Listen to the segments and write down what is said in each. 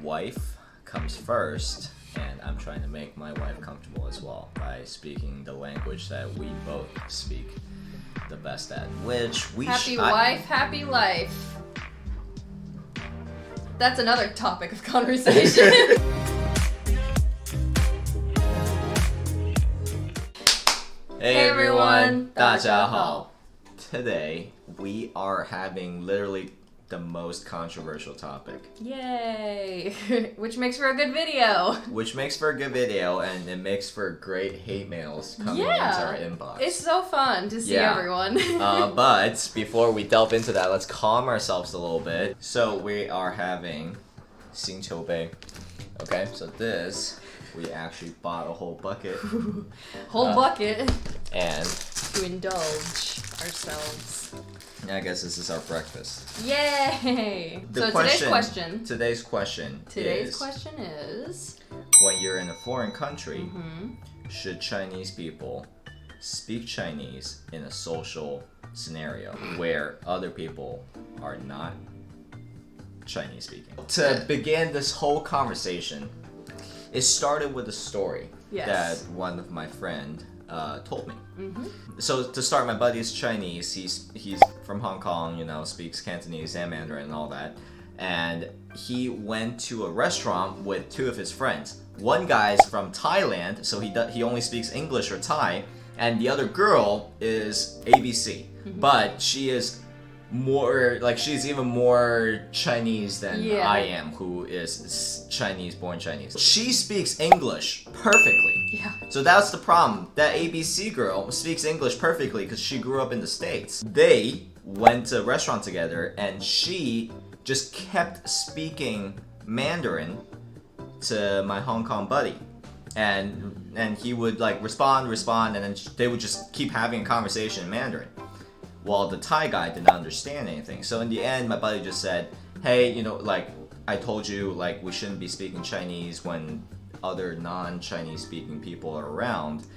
wife comes first, and I'm trying to make my wife comfortable as well by speaking the language that we both speak the best at, which we Happy wife, happy life. That's another topic of conversation. Hey everyone, 大大家家好。 好. Today we are having literally the most controversial topic, Yay! Which makes for a good video. which makes for a good video and it makes for great hate mails coming into our inbox. It's so fun to see Yeah. everyone. But before we delve into that, let's calm ourselves a little bit. So we are having 星球杯. Okay, so this, we actually bought a whole bucket Whole bucket and to indulge ourselves. I guess this is our breakfast. Yay! The So today's question is, when you're in a foreign country, should Chinese people speak Chinese in a social scenario where other people are not Chinese speaking? To begin this whole conversation, it started with a story that one of my friend told me. So to start, my buddy is Chinese. He's from Hong Kong, you know, speaks Cantonese and Mandarin and all that. And he went to a restaurant with two of his friends. One guy's from Thailand, so he only speaks English or Thai, and the other girl is ABC, but she is more like she's even more Chinese than I am, who is Chinese, born Chinese. She speaks English perfectly. Yeah. So that's the problem. That ABC girl speaks English perfectly because she grew up in the States. They went to a restaurant together and she just kept speaking Mandarin to my Hong Kong buddy. And he would like respond, and then they would just keep having a conversation in Mandarin. While the Thai guy did not understand anything. So in the end, my buddy just said, hey, you know, like, I told you, like, we shouldn't be speaking Chinese when other non-Chinese speaking people are around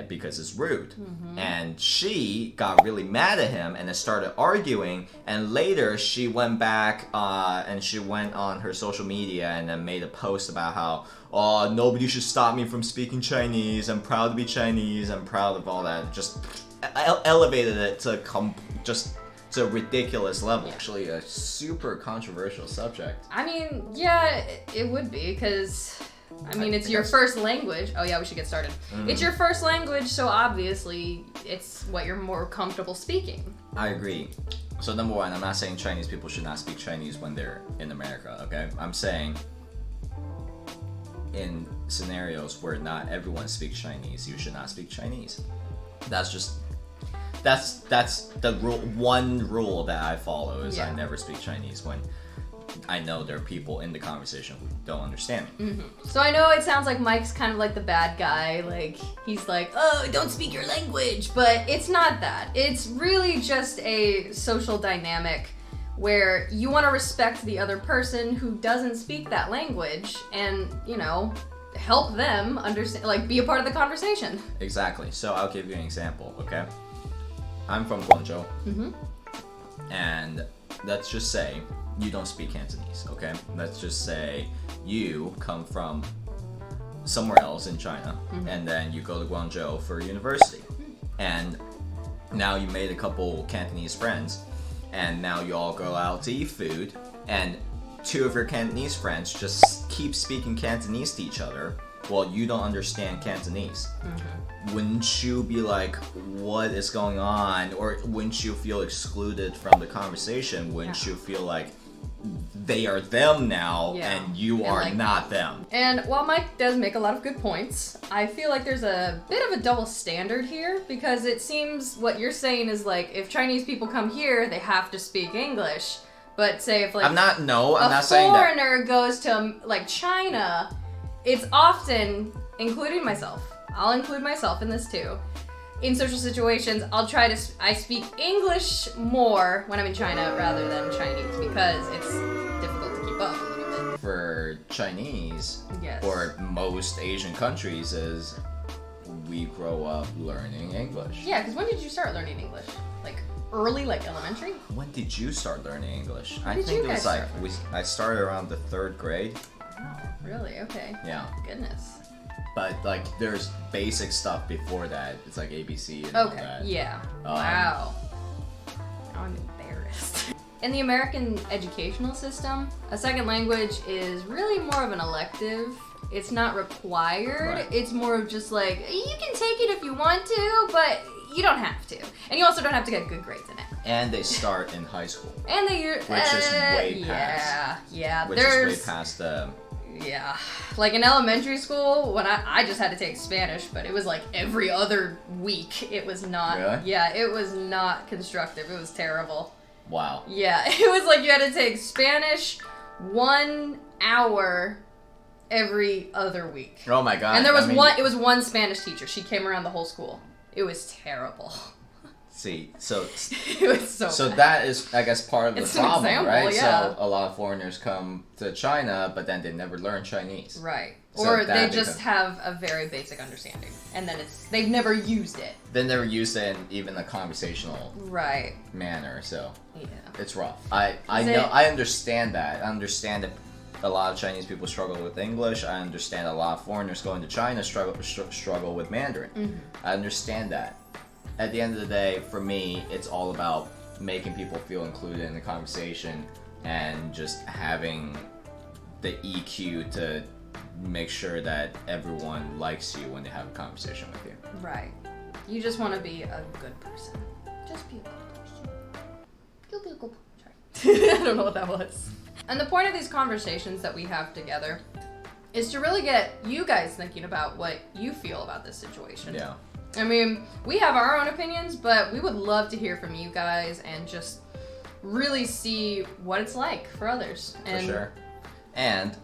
because it's rude. And she got really mad at him and then started arguing. And later, she went back and she went on her social media and then made a post about how, oh, nobody should stop me from speaking Chinese. I'm proud to be Chinese. I'm proud of all that. Just elevated it to a ridiculous level. Actually, a super controversial subject. I mean, yeah, it would be, because, I mean, it's your first language. Oh yeah, we should get started. It's your first language, so obviously it's what you're more comfortable speaking. I agree. So number one, I'm not saying Chinese people should not speak Chinese when they're in America, okay? I'm saying in scenarios where not everyone speaks Chinese, you should not speak Chinese. That's the rule. One rule that I follow is I never speak Chinese when I know there are people in the conversation who don't understand me. So I know it sounds like Mike's kind of like the bad guy, like he's like, oh, don't speak your language, but it's not that. It's really just a social dynamic where you want to respect the other person who doesn't speak that language and, you know, help them understand, like be a part of the conversation. Exactly. So I'll give you an example, okay? I'm from Guangzhou, and let's just say you don't speak Cantonese, okay? Let's just say you come from somewhere else in China, and then you go to Guangzhou for university, and now you made a couple Cantonese friends, and now you all go out to eat food, and two of your Cantonese friends just keep speaking Cantonese to each other while you don't understand Cantonese. Wouldn't you be like, what is going on? Or wouldn't you feel excluded from the conversation? Wouldn't you feel like they are them now and you are like, not them? And while Mike does make a lot of good points, I feel like there's a bit of a double standard here, because it seems what you're saying is like, if Chinese people come here, they have to speak English. But say if like I'm not saying that. A foreigner goes to like China, it's often, including myself, I'll include myself in this too. In social situations, I speak English more when I'm in China rather than Chinese because it's difficult to keep up a little bit. For Chinese, or most Asian countries, is we grow up learning English. Yeah, because when did you start learning English? Like early, like elementary? When did you start learning English? I think it was like I started around the 3rd grade. Really? Okay. Yeah. Goodness. But like, there's basic stuff before that. It's like ABC and all Okay. that. Yeah. Wow. Now I'm embarrassed. In the American educational system, a second language is really more of an elective. It's not required. Right. It's more of just like, you can take it if you want to, but you don't have to. And you also don't have to get good grades in it. And they start in high school. And they Which is way yeah, yeah. Which There's is way past the... yeah, like in elementary school when I just had to take Spanish, but it was like every other week. It was not. Really? Yeah, it was not constructive. It was terrible. Wow. Yeah, it was like you had to take Spanish 1 hour every other week. Oh my god. And there was I mean, one. It was one Spanish teacher. She came around the whole school. It was terrible. See, so It was so bad. that is, I guess, part of the It's an problem, example, right? yeah. So a lot of foreigners come to China, but then they never learn Chinese. Right. So Or that they becomes- just have a very basic understanding, and then they've never used it. They never use it in even a conversational Right. manner, so Yeah. it's rough. I Is know, it- I understand that. I understand that a lot of Chinese people struggle with English. I understand a lot of foreigners going to China struggle with Mandarin. Mm-hmm. I understand that. At the end of the day, for me, it's all about making people feel included in the conversation and just having the EQ to make sure that everyone likes you when they have a conversation with you. Right. You just want to be a good person. Just be a good person. You'll be a good person. I don't know what that was. And the point of these conversations that we have together is to really get you guys thinking about what you feel about this situation. Yeah. I mean, we have our own opinions, but we would love to hear from you guys and just really see what it's like for others. For sure. And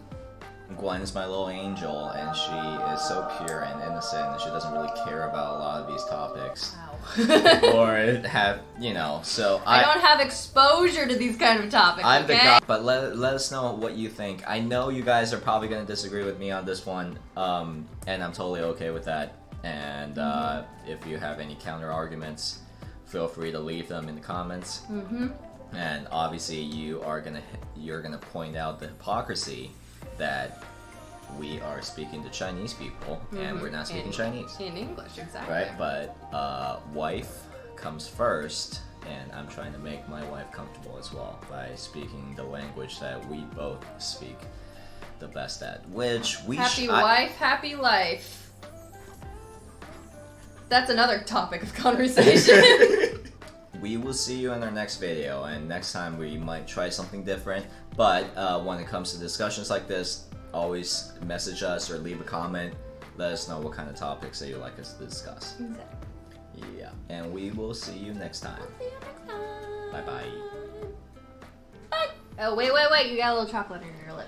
Gwen is my little angel, and she is so pure and innocent, and she doesn't really care about a lot of these topics. Wow. Or have, you know, so I don't have exposure to these kind of topics, I'm the okay? guy, but let us know what you think. I know you guys are probably going to disagree with me on this one, and I'm totally okay with that. And if you have any counter arguments, feel free to leave them in the comments. Mm-hmm. And obviously, you're gonna point out the hypocrisy that we are speaking to Chinese people and we're not speaking Chinese, In English, exactly. right? But wife comes first, and I'm trying to make my wife comfortable as well by speaking the language that we both speak the best at, which we Happy wife, happy life. That's another topic of conversation. We will see you in our next video, and next time we might try something different. But when it comes to discussions like this, always message us or leave a comment. Let us know what kind of topics that you'd like us to discuss. Exactly. Yeah, and we will see you next time. See you next time. Bye-bye. Bye. Oh, wait. You got a little chocolate in your lip.